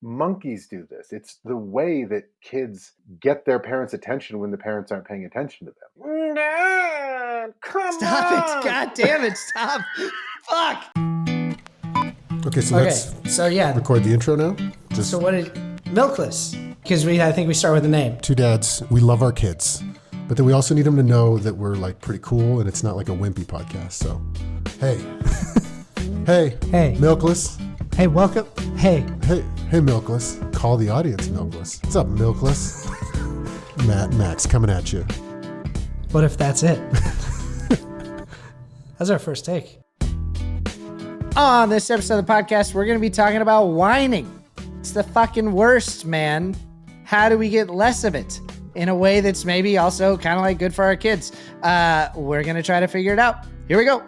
monkeys do this. It's the way that kids get their parents' attention when the parents aren't paying attention to them. Dad, come Stop on! it. God damn it. Stop. Fuck. Okay, so let's record the intro now. So what did Milkless? Because I think we start with the name. Two dads, we love our kids, but then we also need them to know that we're like pretty cool and it's not like a wimpy podcast. So, hey, hey, Milkless. Hey, welcome. Hey, Milkless. Call the audience, Milkless. What's up, Milkless? Max coming at you. What if that's it? That's our first take. On this episode of the podcast, we're going to be talking about whining. It's the fucking worst, man. How do we get less of it in a way that's maybe also kind of like good for our kids? We're going to try to figure it out. Here we go.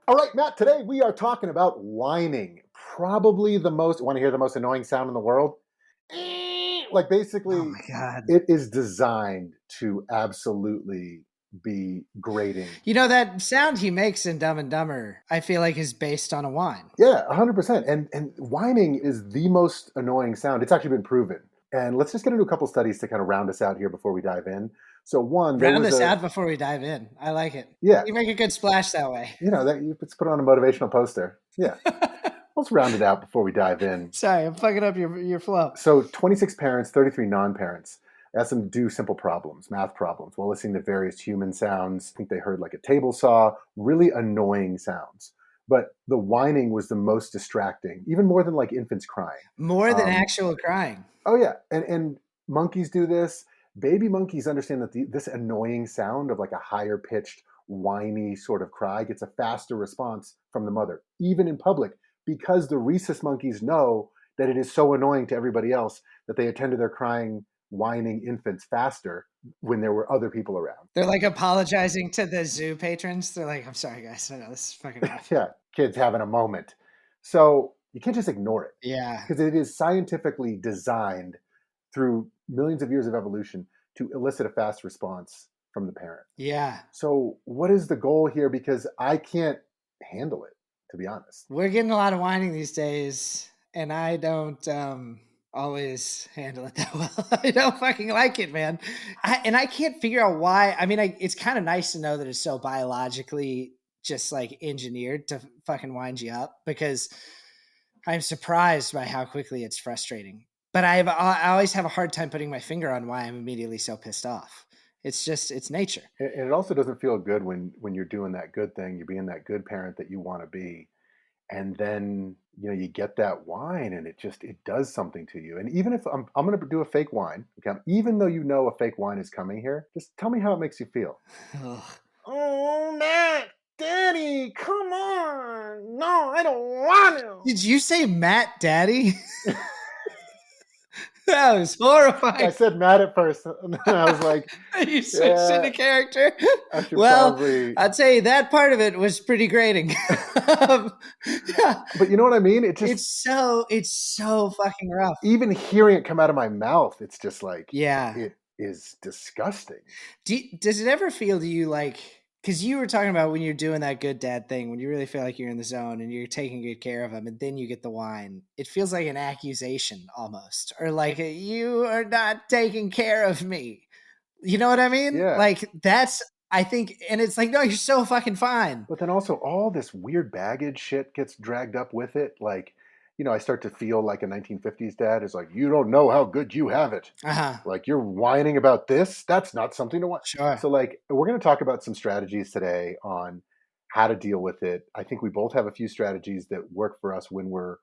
All right, Matt, today we are talking about whining. Probably want to hear the most annoying sound in the world? Like basically, Oh my God. It is designed to absolutely be grating. You know, that sound he makes in Dumb and Dumber, I feel like is based on a whine. Yeah, 100%. And whining is the most annoying sound. It's actually been proven. And let's just get into a couple studies to kind of round us out here before we dive in. So round us out before we dive in. I like it. Yeah. You make a good splash that way. You know, let's put on a motivational poster. Yeah. Let's round it out before we dive in. Sorry, I'm fucking up your flow. So 26 parents, 33 non-parents. Asked them to do simple problems, math problems, while listening to various human sounds. I think they heard like a table saw, really annoying sounds. But the whining was the most distracting, even more than like infants crying. More than actual crying. Oh, yeah. And monkeys do this. Baby monkeys understand that this annoying sound of like a higher pitched, whiny sort of cry gets a faster response from the mother, even in public, because the rhesus monkeys know that it is so annoying to everybody else that they attend to their crying, whining infants faster when there were other people around. They're like apologizing to the zoo patrons. They're like, I'm sorry, guys. I know this is fucking rough. Yeah, kids having a moment. So you can't just ignore it. Yeah. Because it is scientifically designed through millions of years of evolution to elicit a fast response from the parent. Yeah. So what is the goal here? Because I can't handle it, to be honest. We're getting a lot of whining these days, and I don't always handle it that well. I don't fucking like it, man. I can't figure out why. I mean, it's kind of nice to know that it's so biologically just like engineered to fucking wind you up, because I'm surprised by how quickly it's frustrating. But I always have a hard time putting my finger on why I'm immediately so pissed off. It's nature. And it also doesn't feel good when you're doing that good thing, you're being that good parent that you want to be. And then, you get that whine and it does something to you. And even if I'm going to do a fake whine, okay, even though a fake whine is coming here, just tell me how it makes you feel. Oh, Matt, Daddy, come on. No, I don't want to. Did you say Matt Daddy? That was horrifying. I said Matt at first, and then I was like, you switched into character. Well, I'd say that part of it was pretty grating. But you know what I mean? It's so fucking rough. Even hearing it come out of my mouth, it's just like, yeah, it is disgusting. Does it ever feel to you like, because you were talking about when you're doing that good dad thing, when you really feel like you're in the zone and you're taking good care of them, and then you get the whine, it feels like an accusation almost, or like you are not taking care of me. You know what I mean? Yeah. Like that's, I think, and it's like, no, you're so fucking fine. But then also all this weird baggage shit gets dragged up with it. Like, I start to feel like a 1950s dad is like, you don't know how good you have it. Uh-huh. Like, you're whining about this. That's not something to want. Sure. So like, we're going to talk about some strategies today on how to deal with it. I think we both have a few strategies that work for us when we're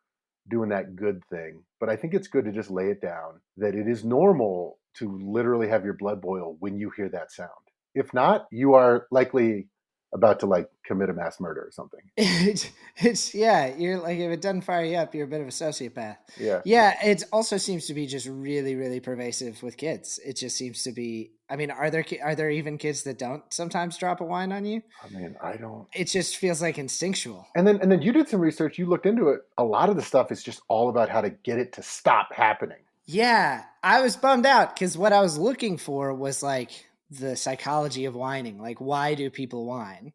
doing that good thing. But I think it's good to just lay it down that it is normal to literally have your blood boil when you hear that sound. If not, you are likely about to like commit a mass murder or something. You're like, if it doesn't fire you up, you're a bit of a sociopath. Yeah. It also seems to be just really, really pervasive with kids. It just seems to be. I mean, are there even kids that don't sometimes drop a whine on you? I mean, I don't. It just feels like instinctual. And then you did some research. You looked into it. A lot of the stuff is just all about how to get it to stop happening. Yeah, I was bummed out because what I was looking for was like the psychology of whining. Like, why do people whine?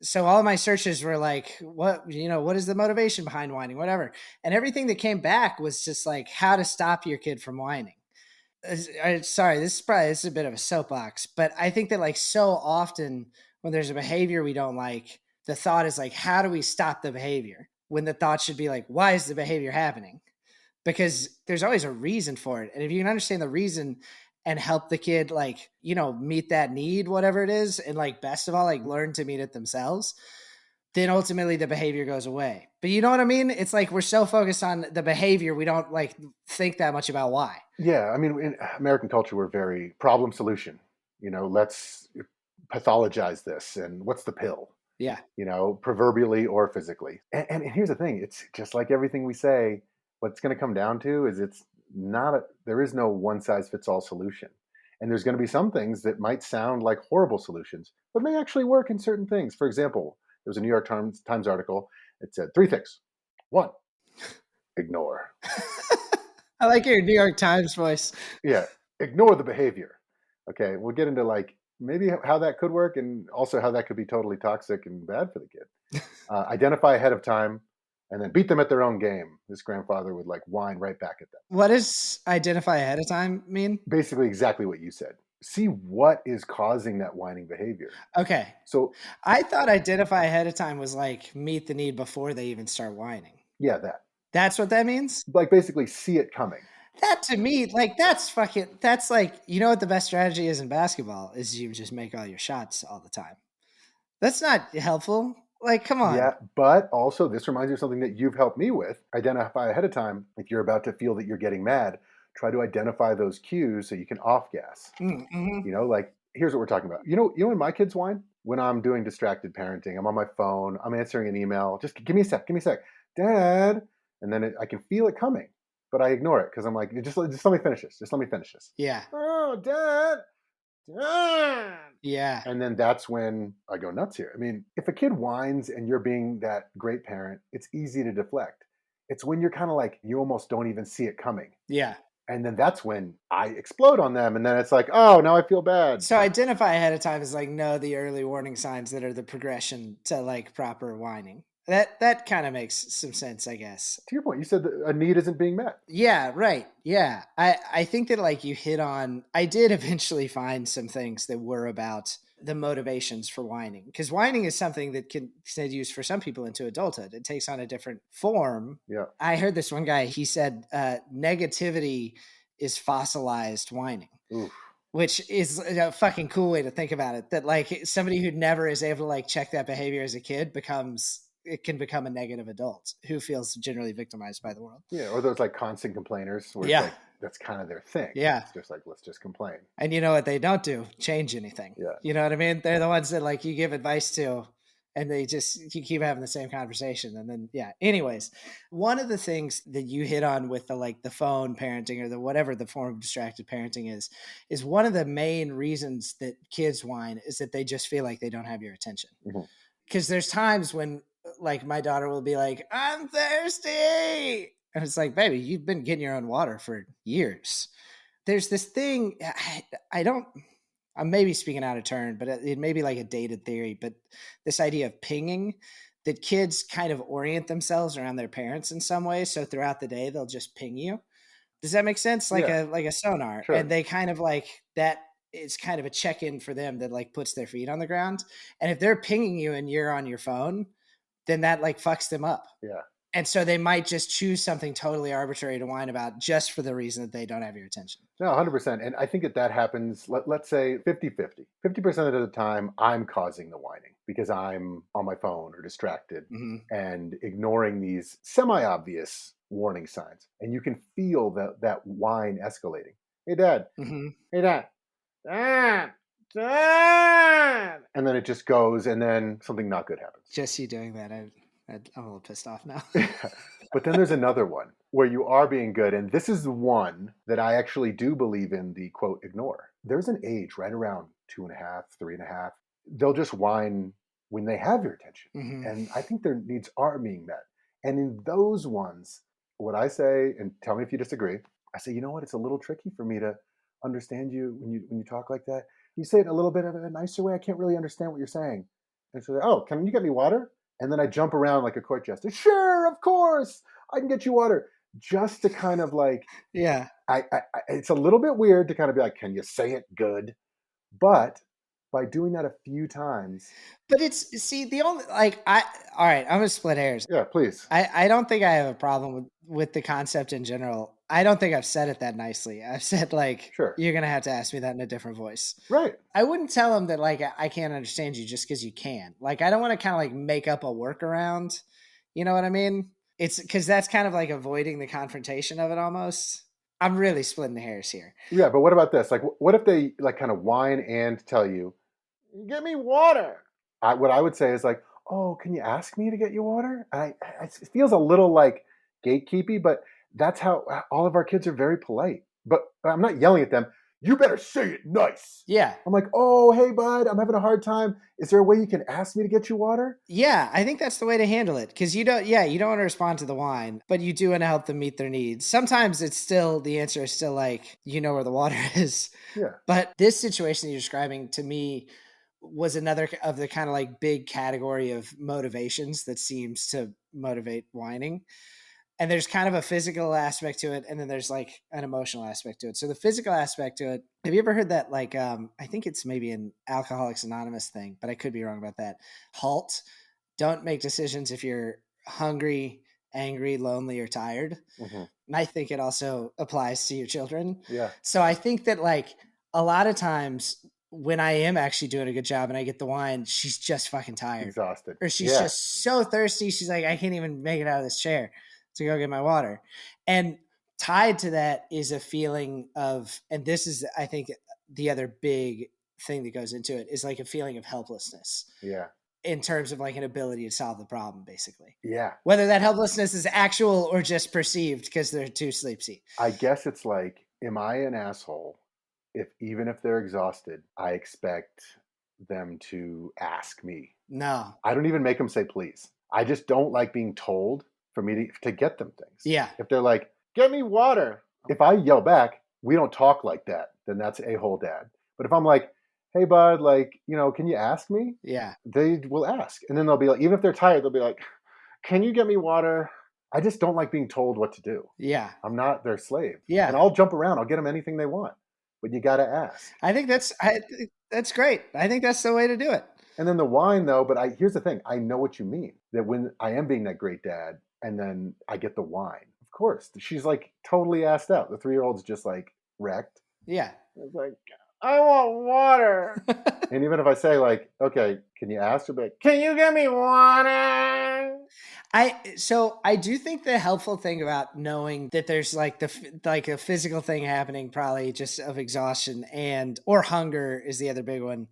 So all my searches were like, what is the motivation behind whining, whatever. And everything that came back was just like how to stop your kid from whining. Sorry, this is a bit of a soapbox, but I think that like so often when there's a behavior we don't like, the thought is like, how do we stop the behavior? When the thought should be like, why is the behavior happening? Because there's always a reason for it. And if you can understand the reason and help the kid, like, meet that need, whatever it is, and like best of all, like learn to meet it themselves, then ultimately the behavior goes away. But you know what I mean? It's like we're so focused on the behavior, we don't like think that much about why. Yeah, I mean, in American culture, we're very problem solution. Let's pathologize this, and what's the pill? Yeah. Proverbially or physically. And here's the thing: it's just like everything we say. What's going to come down to is there is no one size fits all solution, and there's going to be some things that might sound like horrible solutions, but may actually work in certain things. For example, there was a New York Times article. It said 3 things. 1, ignore. I like your New York Times voice. Yeah, ignore the behavior. Okay, we'll get into like maybe how that could work and also how that could be totally toxic and bad for the kid. Identify ahead of time and then beat them at their own game. This grandfather would like whine right back at them. What does identify ahead of time mean? Basically exactly what you said. See what is causing that whining behavior. Okay. So I thought identify ahead of time was like meet the need before they even start whining. yeah, That's what that means? like basically see it coming. That to me, like that's like, what the best strategy is in basketball is you just make all your shots all the time. That's not helpful. Like, come on. Yeah, but also this reminds me of something that you've helped me with. Identify ahead of time. If you're about to feel that you're getting mad, try to identify those cues so you can off gas. Mm-hmm. Like here's what we're talking about. When my kids whine? When I'm doing distracted parenting, I'm on my phone, I'm answering an email. Just give me a sec, Dad. And then I can feel it coming, but I ignore it because I'm like, just let me finish this. Just let me finish this. Yeah. Oh, Dad. Yeah. And then that's when I go nuts here. I mean, if a kid whines and you're being that great parent, it's easy to deflect. It's when you're kind of like, you almost don't even see it coming. Yeah. And then that's when I explode on them. And then it's like, oh, now I feel bad. So identify ahead of time is like know the early warning signs that are the progression to like proper whining. That kind of makes some sense, I guess. To your point, you said that a need isn't being met. Yeah, right. Yeah. I think that like you hit on, I did eventually find some things that were about the motivations for whining, because whining is something that can use for some people into adulthood. It takes on a different form. Yeah. I heard this one guy, he said, negativity is fossilized whining. Oof. Which is a fucking cool way to think about it. That like somebody who never is able to like check that behavior as a kid can become a negative adult who feels generally victimized by the world. Yeah, or those like constant complainers where Yeah. it's like that's kind of their thing. Yeah. It's just like, let's just complain. And you know what they don't do? Change anything. Yeah. You know what I mean? They're the ones that like you give advice to and you keep having the same conversation. And then, yeah. Anyways, one of the things that you hit on with the phone parenting or the whatever the form of distracted parenting is one of the main reasons that kids whine is that they just feel like they don't have your attention. Because there's times when like my daughter will be like, I'm thirsty. And it's like, baby, you've been getting your own water for years. There's this thing, I'm maybe speaking out of turn, but it may be like a dated theory, but this idea of pinging, that kids kind of orient themselves around their parents in some way. So throughout the day, they'll just ping you. Does that make sense? Like a sonar. Sure. And they kind of like that. It's kind of a check-in for them that like puts their feet on the ground. And if they're pinging you and you're on your phone, then that like fucks them up. Yeah. And so they might just choose something totally arbitrary to whine about just for the reason that they don't have your attention. No, 100%. And I think that happens, let's say 50-50. 50% of the time, I'm causing the whining because I'm on my phone or distracted and ignoring these semi-obvious warning signs. And you can feel that whine escalating. Hey, Dad. Hey, Dad. Dad. Dad. And then it just goes and then something not good happens. Just you doing that, I'm a little pissed off now. But then there's another one where you are being good. And this is the one that I actually do believe in the quote, ignore. There's an age right around 2.5, 3.5. They'll just whine when they have your attention. And I think their needs are being met. And in those ones, what I say, and tell me if you disagree, I say, you know what? It's a little tricky for me to understand you when you talk like that. You say it a little bit of a nicer way. I can't really understand what you're saying. And she's like, oh, can you get me water? And then I jump around like a court jester. Sure, of course, I can get you water. Just to kind of like, Yeah. it's a little bit weird to kind of be like, can you say it good? But by doing that a few times, But see, the only like I all right, I'm gonna split hairs. yeah, please, I don't think I have a problem with the concept in general. I don't think I've said it that nicely. I've said like, sure, you're gonna have to ask me that in a different voice. right, I wouldn't tell him that like I can't understand you just because you can. Like I don't want to kind of like make up a workaround. You know what I mean? It's because that's kind of like avoiding the confrontation of it almost. I'm really splitting the hairs here. yeah. But what about this? Like, what if they like kind of whine and tell you, "Get me water"? What I would say is like, "Oh, can you ask me to get you water?" It feels a little like gatekeepy, but that's how all of our kids are very polite. But I'm not yelling at them. You better say it nice. Yeah. I'm like, oh, hey, bud, I'm having a hard time. Is there a way you can ask me to get you water? Yeah, I think that's the way to handle it because you don't want to respond to the whine, but you do want to help them meet their needs. Sometimes it's still the answer is still like, you know where the water is. Yeah. But this situation you're describing to me was another of the kind of like big category of motivations that seems to motivate whining. And there's kind of a physical aspect to it, and then there's like an emotional aspect to it. So the physical aspect to it, have you ever heard that like I think it's maybe an Alcoholics Anonymous thing, but I could be wrong about that. Halt. Don't make decisions if you're hungry, angry, lonely, or tired. Mm-hmm. And I think it also applies to your children. Yeah. So I think that like a lot of times when I am actually doing a good job and I get the whine, she's just fucking tired. Exhausted. Or she's Yeah. just so thirsty. She's like, I can't even make it out of this chair to go get my water. And tied to that is a feeling of, and this is, I think, the other big thing that goes into it is like a feeling of helplessness. Yeah. In terms of like an ability to solve the problem, basically. Yeah. Whether that helplessness is actual or just perceived because they're too sleepy. I guess it's like, am I an asshole if even if they're exhausted, I expect them to ask me? No. I don't even make them say please. I just don't like being told for me to get them things. Yeah. If they're like, get me water. If I yell back, we don't talk like that. Then that's a-hole dad. But if I'm like, hey, bud, like, can you ask me? Yeah. They will ask. And then they'll be like, even if they're tired, they'll be like, can you get me water? I just don't like being told what to do. Yeah. I'm not their slave. Yeah. And I'll jump around. I'll get them anything they want. But you got to ask. I think that's great. I think that's the way to do it. And then the whine, though, but here's the thing. I know what you mean. That when I am being that great dad and then I get the whine, of course, she's like totally assed out. The 3-year-old's just like wrecked. Yeah. It's like, I want water. And even if I say like, okay, can you ask her? But can you get me water? I do think the helpful thing about knowing that there's like a physical thing happening, probably just of exhaustion or hunger is the other big one.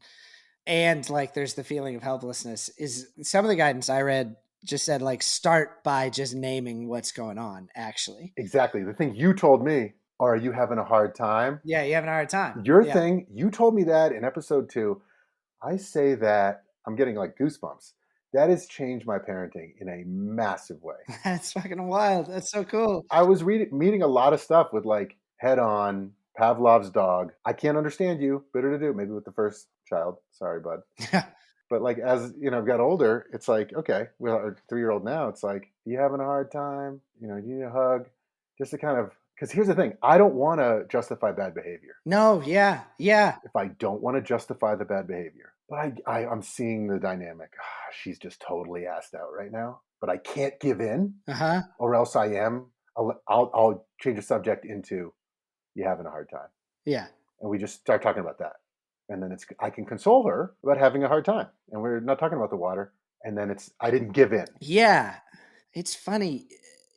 And like there's the feeling of helplessness is some of the guidance I read just said like start by just naming what's going on actually. Exactly. The thing you told me, are you having a hard time? Yeah, you having a hard time. Your thing, you told me that in episode 2. I say that, I'm getting like goosebumps. That has changed my parenting in a massive way. That's fucking wild. That's so cool. I was meeting a lot of stuff with like head on, Pavlov's dog. I can't understand you. Bitter to do. Maybe with the first child. Sorry, bud. But like as I've got older, it's like, okay, we're a 3-year-old now. It's like, you having a hard time? You need a hug? Just to kind of, because here's the thing, I don't want to justify bad behavior. No, yeah. If I don't want to justify the bad behavior, but I'm seeing the dynamic. She's just totally assed out right now, but I can't give in, or else I am. I'll change the subject into, you having a hard time. Yeah. And we just start talking about that. And then I can console her about having a hard time. And we're not talking about the water. And then I didn't give in. Yeah. It's funny.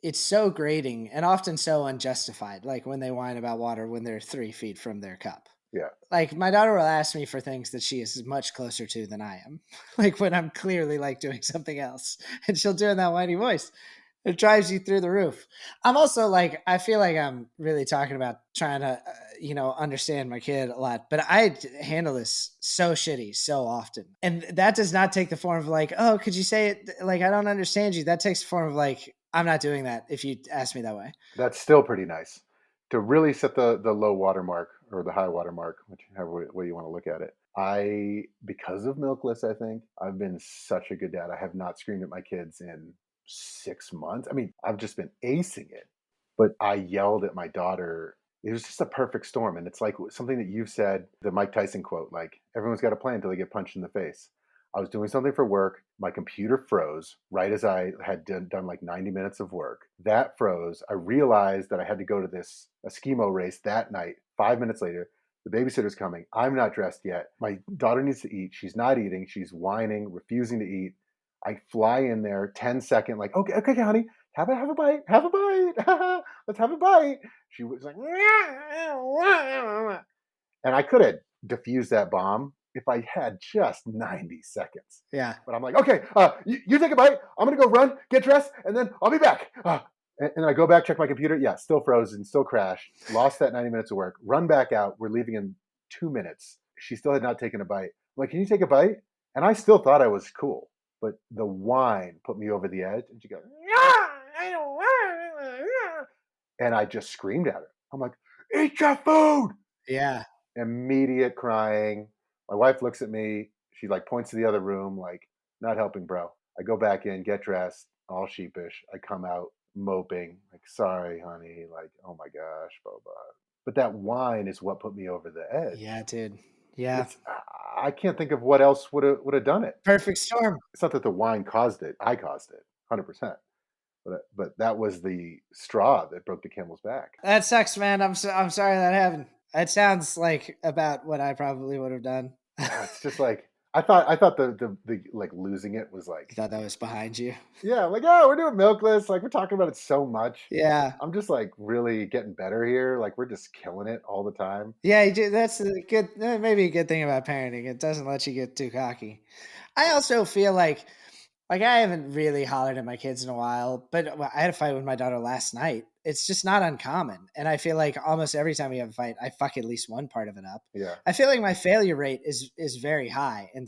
It's so grating and often so unjustified. Like when they whine about water when they're 3 feet from their cup. Yeah. Like my daughter will ask me for things that she is much closer to than I am. Like when I'm clearly like doing something else and she'll do it in that whiny voice. It drives you through the roof. I'm also like, I feel like I'm really talking about trying to, understand my kid a lot, but I handle this so shitty so often. And that does not take the form of like, oh, could you say it? Like, I don't understand you. That takes the form of like, I'm not doing that if you ask me that way. That's still pretty nice to really set the low water mark or the high water mark, whichever way you want to look at it. Because of Milkless, I think I've been such a good dad. I have not screamed at my kids in 6 months. I mean, I've just been acing it, but I yelled at my daughter. It was just a perfect storm. And it's like something that you've said, the Mike Tyson quote, like, everyone's got a plan until they get punched in the face. I was doing something for work. My computer froze right as I had done like 90 minutes of work. That froze. I realized that I had to go to this Eskimo race that night. 5 minutes later, the babysitter's coming. I'm not dressed yet. My daughter needs to eat. She's not eating. She's whining, refusing to eat. I fly in there, 10-second, like, okay, honey, have a bite, have a bite. Let's have a bite. She was like, and I could have diffused that bomb if I had just 90 seconds. Yeah. But I'm like, okay, you take a bite. I'm going to go run, get dressed, and then I'll be back. And I go back, check my computer. Yeah, still frozen, still crashed. Lost that 90 minutes of work. Run back out. We're leaving in 2 minutes. She still had not taken a bite. I'm like, can you take a bite? And I still thought I was cool. But the whine put me over the edge. And she goes, I don't want. And I just screamed at her. I'm like, eat your food. Yeah. Immediate crying. My wife looks at me. She like points to the other room, like, not helping, bro. I go back in, get dressed, all sheepish. I come out moping, like, sorry, honey. Like, oh my gosh, blah, blah. But that whine is what put me over the edge. Yeah, dude. Yeah. I can't think of what else would have done it. Perfect storm. It's not that the whine caused it. I caused it, 100%. But that was the straw that broke the camel's back. That sucks, man. I'm sorry that happened. It sounds like about what I probably would have done. It's just like I thought the like losing it was like, You thought that was behind you? yeah, like, oh, we're doing Milkless, like we're talking about it so much. Yeah. I'm just like really getting better here. Like we're just killing it all the time. Yeah, that's a good, maybe a good thing about parenting. It doesn't let you get too cocky. I also feel like I haven't really hollered at my kids in a while, but I had a fight with my daughter last night. It's just not uncommon. And I feel like almost every time we have a fight, I fuck at least one part of it up. Yeah. I feel like my failure rate is very high and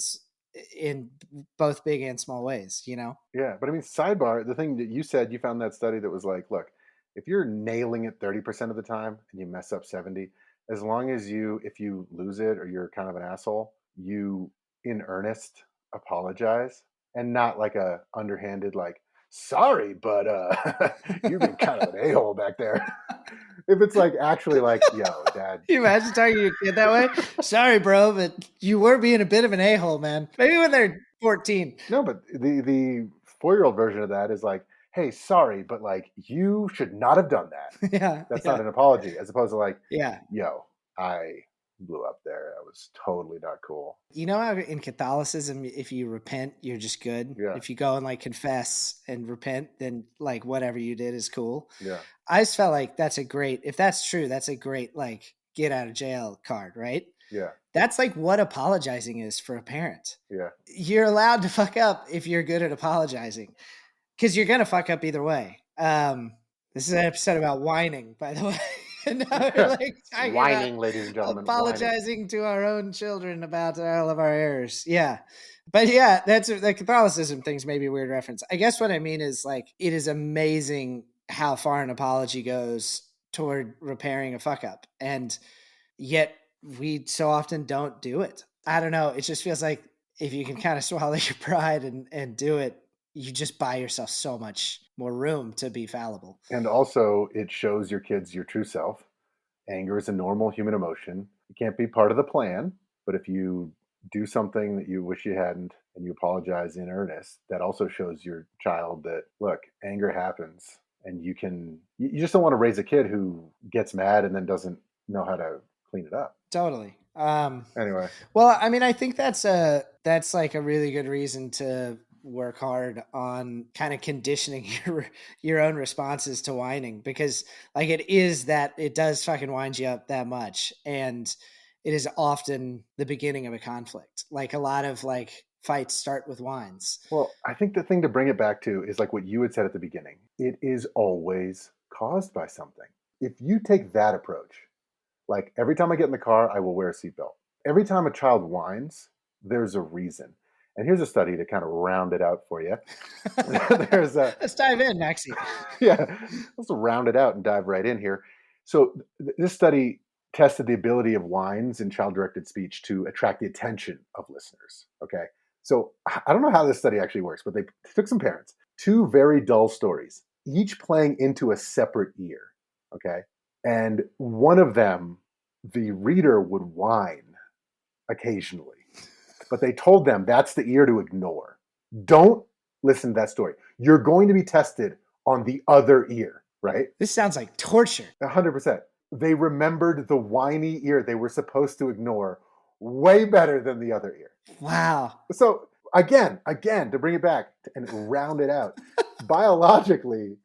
in both big and small ways, you know? Yeah. But I mean, sidebar, the thing that you said, you found that study that was like, look, if you're nailing it 30% of the time and you mess up 70, as long as if you lose it or you're kind of an asshole, you in earnest apologize, and not like a underhanded, like, sorry, but you've been kind of an a-hole back there. If it's like actually like, yo, dad. Can you imagine talking to your kid that way? Sorry, bro, but you were being a bit of an a-hole, man. Maybe when they're 14. No, but the 4-year-old version of that is like, hey, sorry, but like you should not have done that. Yeah. That's not an apology, as opposed to like, yeah, yo, I blew up there. That was totally not cool. You know how in Catholicism, if you repent, you're just good. Yeah. If you go and like confess and repent, then like whatever you did is cool. Yeah. I just felt like if that's true, that's a great like get out of jail card, right? Yeah. That's like what apologizing is for a parent. Yeah. You're allowed to fuck up if you're good at apologizing, because you're gonna fuck up either way. This is an episode about whining, by the way. And now we're like whining, ladies and gentlemen. Apologizing whining to our own children about all of our errors. Yeah. But yeah, that's the Catholicism thing's maybe a weird reference. I guess what I mean is like, it is amazing how far an apology goes toward repairing a fuck up. And yet we so often don't do it. I don't know. It just feels like if you can kind of swallow your pride and do it, you just buy yourself so much more room to be fallible. And also it shows your kids your true self. Anger is a normal human emotion. It can't be part of the plan, but if you do something that you wish you hadn't and you apologize in earnest, that also shows your child that, look, anger happens, and you just don't want to raise a kid who gets mad and then doesn't know how to clean it up. Totally. Anyway. Well, I mean, I think that's like a really good reason to work hard on kind of conditioning your own responses to whining, because like it does fucking wind you up that much, and it is often the beginning of a conflict. Like a lot of like fights start with whines. Well, I think the thing to bring it back to is like what you had said at the beginning. It is always caused by something. If you take that approach, like every time I get in the car, I will wear a seatbelt. Every time a child whines, there's a reason. And here's a study to kind of round it out for you. Let's dive in, Maxie. Yeah, let's round it out and dive right in here. So this study tested the ability of whines in child-directed speech to attract the attention of listeners. Okay. So I don't know how this study actually works, but they took some parents, 2 very dull stories, each playing into a separate ear. Okay. And one of them, the reader would whine occasionally, but they told them that's the ear to ignore. Don't listen to that story. You're going to be tested on the other ear, right? This sounds like torture. 100%. They remembered the whiny ear they were supposed to ignore way better than the other ear. Wow. So again, to bring it back and round it out, biologically,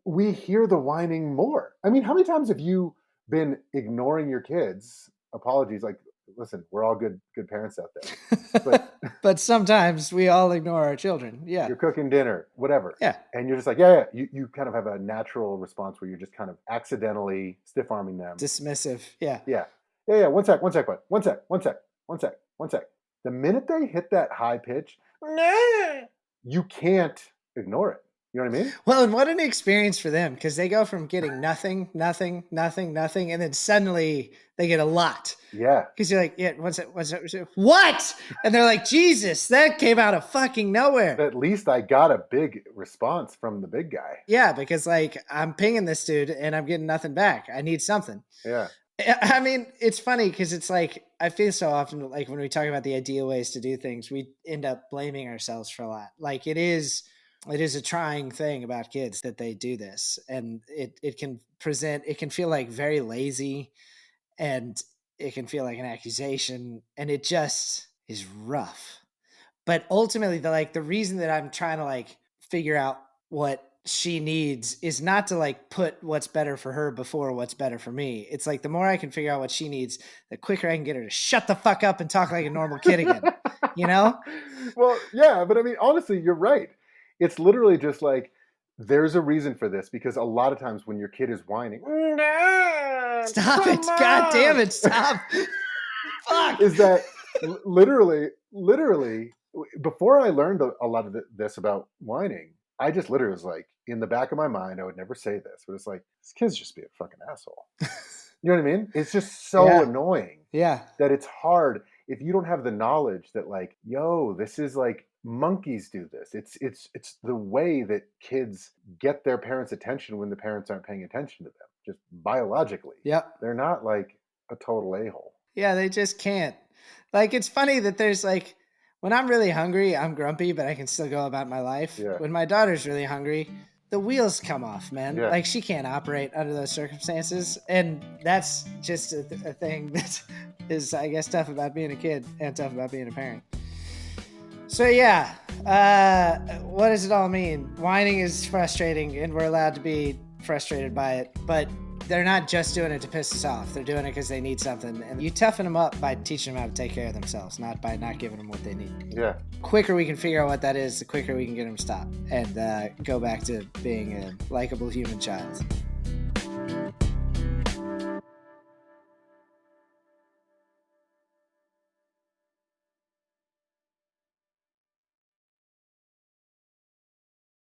we hear the whining more. I mean, how many times have you been ignoring your kids? Apologies, like, listen, we're all good parents out there. But sometimes we all ignore our children. Yeah. You're cooking dinner, whatever. Yeah. And you're just like, yeah. You kind of have a natural response where you're just kind of accidentally stiff-arming them. Dismissive. Yeah. Yeah. One sec, bud. One sec. The minute they hit that high pitch, you can't ignore it. You know what I mean? Well, and what an experience for them, because they go from getting nothing, and then suddenly they get a lot. Yeah. Because you're like, yeah, what's it? What? And they're like, Jesus, that came out of fucking nowhere. At least I got a big response from the big guy. Yeah, because like I'm pinging this dude and I'm getting nothing back. I need something. Yeah. I mean, it's funny because it's like, I feel so often like when we talk about the ideal ways to do things, we end up blaming ourselves for a lot. Like it is a trying thing about kids that they do this, and it can feel like very lazy, and it can feel like an accusation, and it just is rough. But ultimately the reason that I'm trying to like figure out what she needs is not to like put what's better for her before what's better for me. It's like the more I can figure out what she needs, the quicker I can get her to shut the fuck up and talk like a normal kid again. You know? Well, yeah, but I mean, honestly, you're right. It's literally just like, there's a reason for this, because a lot of times when your kid is whining, stop it. God damn it. Stop. Fuck. Is that literally, before I learned a lot of this about whining, I just literally was like, in the back of my mind, I would never say this, but it's like, this kid's just being a fucking asshole. You know what I mean? It's just so annoying. Yeah. That it's hard if you don't have the knowledge that like, yo, this is like, monkeys do this. It's the way that kids get their parents' attention when the parents aren't paying attention to them, just biologically. Yep. They're not like a total a-hole. Yeah, they just can't. Like, it's funny that there's like, when I'm really hungry, I'm grumpy, but I can still go about my life. Yeah. When my daughter's really hungry, the wheels come off, man. Yeah. Like, she can't operate under those circumstances. And that's just a thing that is, I guess, tough about being a kid and tough about being a parent. So yeah, what does it all mean? Whining is frustrating, and we're allowed to be frustrated by it, but they're not just doing it to piss us off. They're doing it because they need something, and you toughen them up by teaching them how to take care of themselves, not by not giving them what they need. Yeah. Quicker we can figure out what that is, the quicker we can get them to stop and go back to being a likable human child.